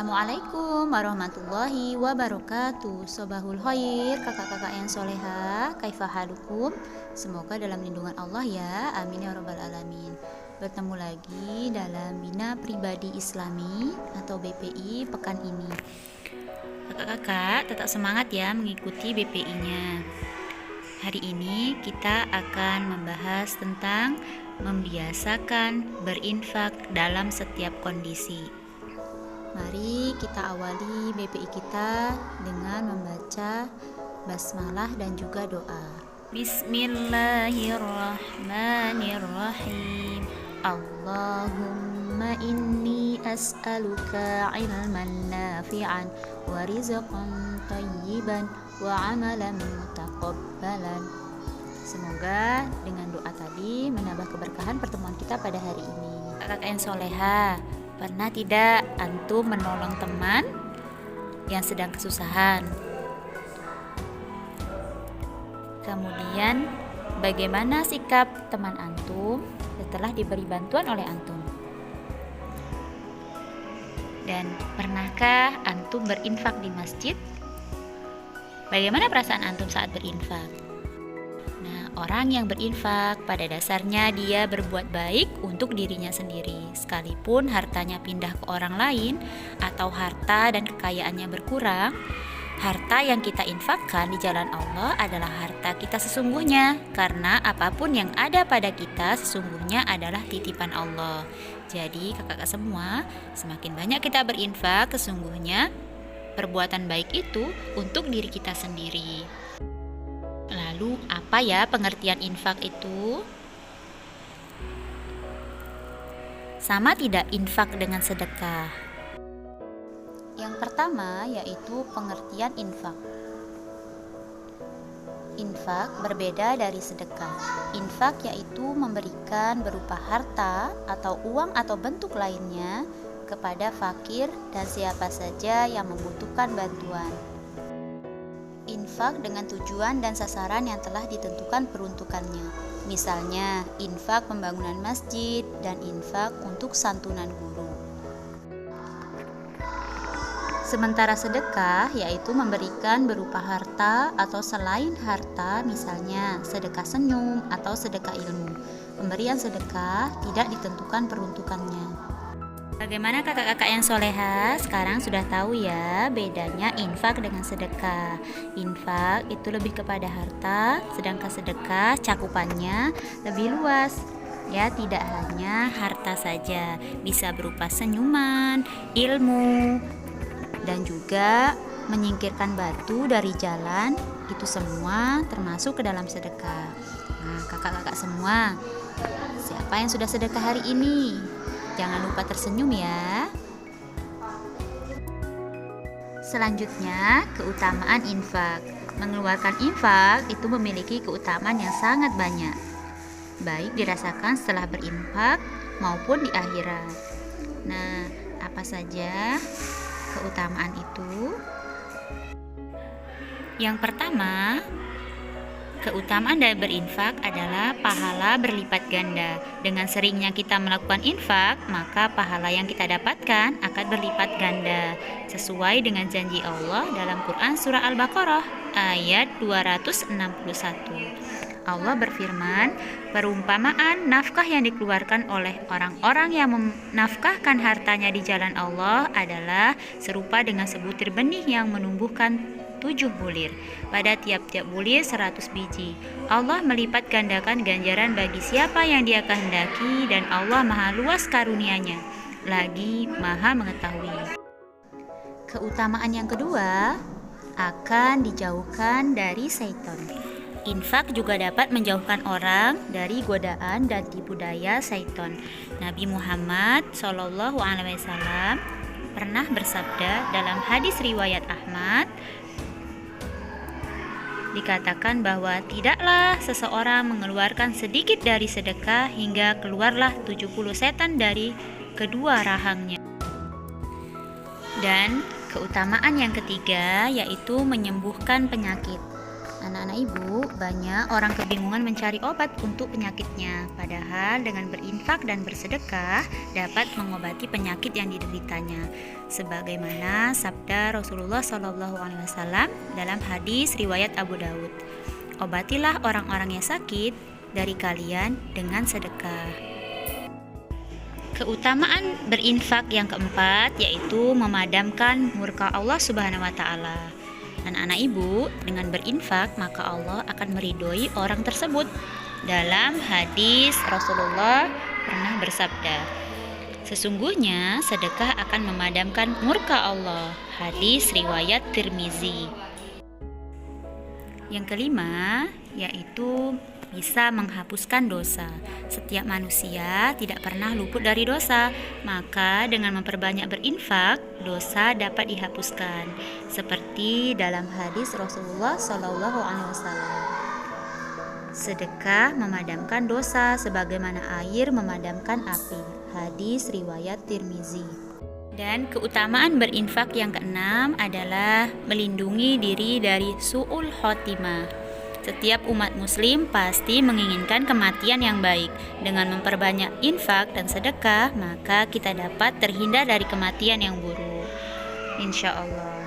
Assalamualaikum warahmatullahi wabarakatuh. Sobahul khair, kakak-kakak yang soleha, kaifa halukum? Semoga dalam lindungan Allah ya, amin ya rabbal alamin. Bertemu lagi dalam Bina Pribadi Islami atau BPI pekan ini. Kakak-kakak tetap semangat ya mengikuti BPI-nya. Hari ini kita akan membahas tentang membiasakan berinfak dalam setiap kondisi. Mari kita awali BPI kita dengan membaca basmalah dan juga doa. Bismillahirrahmanirrahim. Allahumma inni as'aluka ilman nafi'an wa rizqan thayyiban wa amalan mutaqabbalan. Semoga dengan doa tadi menambah keberkahan pertemuan kita pada hari ini. Kakak yang soleha, pernah tidak antum menolong teman yang sedang kesusahan? Kemudian bagaimana sikap teman antum setelah diberi bantuan oleh antum? Dan pernahkah antum berinfak di masjid? Bagaimana perasaan antum saat berinfak? Orang yang berinfak pada dasarnya dia berbuat baik untuk dirinya sendiri, sekalipun hartanya pindah ke orang lain atau harta dan kekayaannya berkurang. Harta yang kita infakkan di jalan Allah adalah harta kita sesungguhnya, karena apapun yang ada pada kita sesungguhnya adalah titipan Allah. Jadi kakak-kakak semua, semakin banyak kita berinfak, sesungguhnya perbuatan baik itu untuk diri kita sendiri. Lalu apa ya pengertian infak itu? Sama tidak infak dengan sedekah? Yang pertama yaitu pengertian infak. Infak berbeda dari sedekah. Infak yaitu memberikan berupa harta atau uang atau bentuk lainnya kepada fakir dan siapa saja yang membutuhkan bantuan. Infak dengan tujuan dan sasaran yang telah ditentukan peruntukannya. Misalnya, infak pembangunan masjid dan infak untuk santunan guru. Sementara sedekah yaitu memberikan berupa harta atau selain harta, misalnya sedekah senyum atau sedekah ilmu. Pemberian sedekah tidak ditentukan peruntukannya. Bagaimana kakak-kakak yang soleha? Sekarang sudah tahu ya bedanya infak dengan sedekah. Infak itu lebih kepada harta, sedangkan sedekah cakupannya lebih luas. Ya, tidak hanya harta saja, bisa berupa senyuman, ilmu, dan juga menyingkirkan batu dari jalan. Itu semua termasuk ke dalam sedekah. Nah, kakak-kakak semua, siapa yang sudah sedekah hari ini? Jangan lupa tersenyum ya. Selanjutnya, keutamaan infak. Mengeluarkan infak itu memiliki keutamaan yang sangat banyak, baik dirasakan setelah berinfak maupun di akhirat. Nah, apa saja keutamaan itu? Yang pertama, keutamaan dari berinfak adalah pahala berlipat ganda. Dengan seringnya kita melakukan infak, maka pahala yang kita dapatkan akan berlipat ganda. Sesuai dengan janji Allah dalam Quran Surah Al-Baqarah ayat 261. Allah berfirman, perumpamaan nafkah yang dikeluarkan oleh orang-orang yang menafkahkan hartanya di jalan Allah adalah serupa dengan sebutir benih yang menumbuhkan 7 bulir. Pada tiap-tiap bulir 100 biji. Allah melipat gandakan ganjaran bagi siapa yang Dia kehendaki, dan Allah maha luas karunia-Nya, lagi maha mengetahui. Keutamaan yang kedua, akan dijauhkan dari syaitan. Infak juga dapat menjauhkan orang dari godaan dan tipu daya syaitan. Nabi Muhammad SAW pernah bersabda dalam hadis riwayat Ahmad, dikatakan bahwa tidaklah seseorang mengeluarkan sedikit dari sedekah hingga keluarlah 70 setan dari kedua rahangnya. Dan keutamaan yang ketiga yaitu menyembuhkan penyakit. Anak-anak ibu, banyak orang kebingungan mencari obat untuk penyakitnya. Padahal dengan berinfak dan bersedekah dapat mengobati penyakit yang dideritanya. Sebagaimana sabda Rasulullah SAW dalam hadis riwayat Abu Daud. Obatilah orang-orang yang sakit dari kalian dengan sedekah. Keutamaan berinfak yang keempat yaitu memadamkan murka Allah Subhanahu wa taala. Anak-anak ibu, dengan berinfak maka Allah akan meridhoi orang tersebut. Dalam hadis Rasulullah pernah bersabda, sesungguhnya sedekah akan memadamkan murka Allah. Hadis riwayat Tirmizi. Yang kelima yaitu bisa menghapuskan dosa. Setiap manusia tidak pernah luput dari dosa, maka dengan memperbanyak berinfak, dosa dapat dihapuskan. Seperti dalam hadis Rasulullah SAW. Sedekah memadamkan dosa sebagaimana air memadamkan api. Hadis riwayat Tirmizi. Dan keutamaan berinfak yang keenam adalah melindungi diri dari su'ul khotimah. Setiap umat muslim pasti menginginkan kematian yang baik. Dengan memperbanyak infak dan sedekah, maka kita dapat terhindar dari kematian yang buruk. Insya Allah.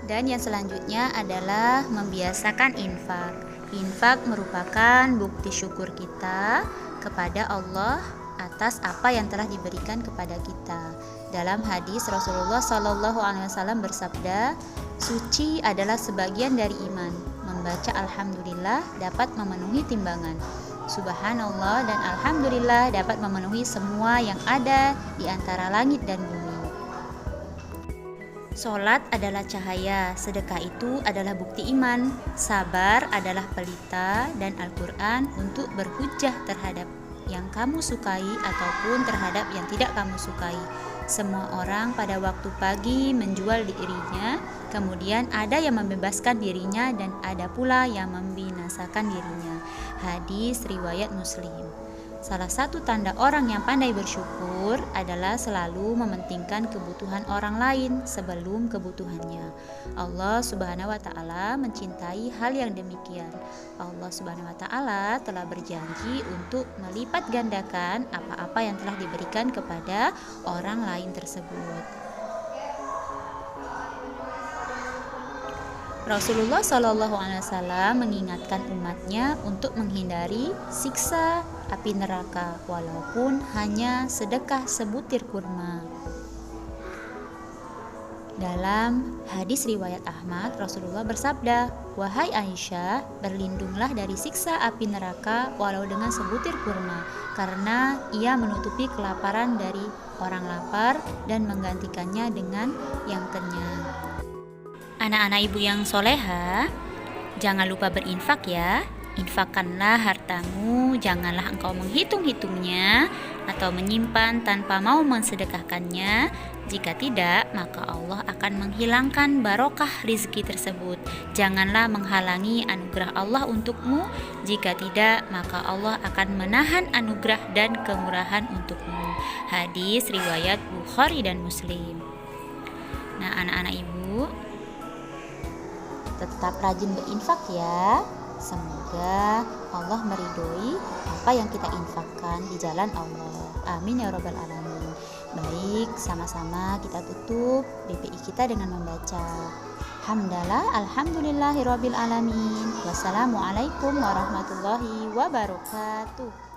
Dan yang selanjutnya adalah membiasakan infak. Infak merupakan bukti syukur kita kepada Allah atas apa yang telah diberikan kepada kita. Dalam hadis Rasulullah SAW bersabda, suci adalah sebagian dari iman. Membaca Alhamdulillah dapat memenuhi timbangan. Subhanallah dan Alhamdulillah dapat memenuhi semua yang ada di antara langit dan bumi. Salat adalah cahaya, sedekah itu adalah bukti iman, sabar adalah pelita, dan Al-Quran untuk berhujjah terhadap yang kamu sukai ataupun terhadap yang tidak kamu sukai. Semua orang pada waktu pagi menjual dirinya, kemudian ada yang membebaskan dirinya dan ada pula yang membinasakan dirinya. Hadis riwayat Muslim. Salah satu tanda orang yang pandai bersyukur adalah selalu mementingkan kebutuhan orang lain sebelum kebutuhannya. Allah Subhanahu wa taala mencintai hal yang demikian. Allah Subhanahu wa taala telah berjanji untuk melipat gandakan apa-apa yang telah diberikan kepada orang lain tersebut. Rasulullah SAW mengingatkan umatnya untuk menghindari siksa api neraka walaupun hanya sedekah sebutir kurma. Dalam hadis riwayat Ahmad, Rasulullah bersabda, "Wahai Aisyah, berlindunglah dari siksa api neraka walau dengan sebutir kurma, karena ia menutupi kelaparan dari orang lapar dan menggantikannya dengan yang kenyang." Anak-anak ibu yang soleha, jangan lupa berinfak ya. Infakkanlah hartamu, janganlah engkau menghitung-hitungnya atau menyimpan tanpa mau mensedekahkannya. Jika tidak, maka Allah akan menghilangkan barokah rizki tersebut. Janganlah menghalangi anugerah Allah untukmu. Jika tidak, maka Allah akan menahan anugerah dan kemurahan untukmu. Hadis riwayat Bukhari dan Muslim. Nah, anak-anak ibu, tetap rajin berinfak ya. Semoga Allah meridhoi apa yang kita infakkan di jalan Allah. Amin ya rabbal alamin. Baik, sama-sama kita tutup BPI kita dengan membaca Hamdalah alhamdulillahirabbil alamin. Wassalamualaikum warahmatullahi wabarakatuh.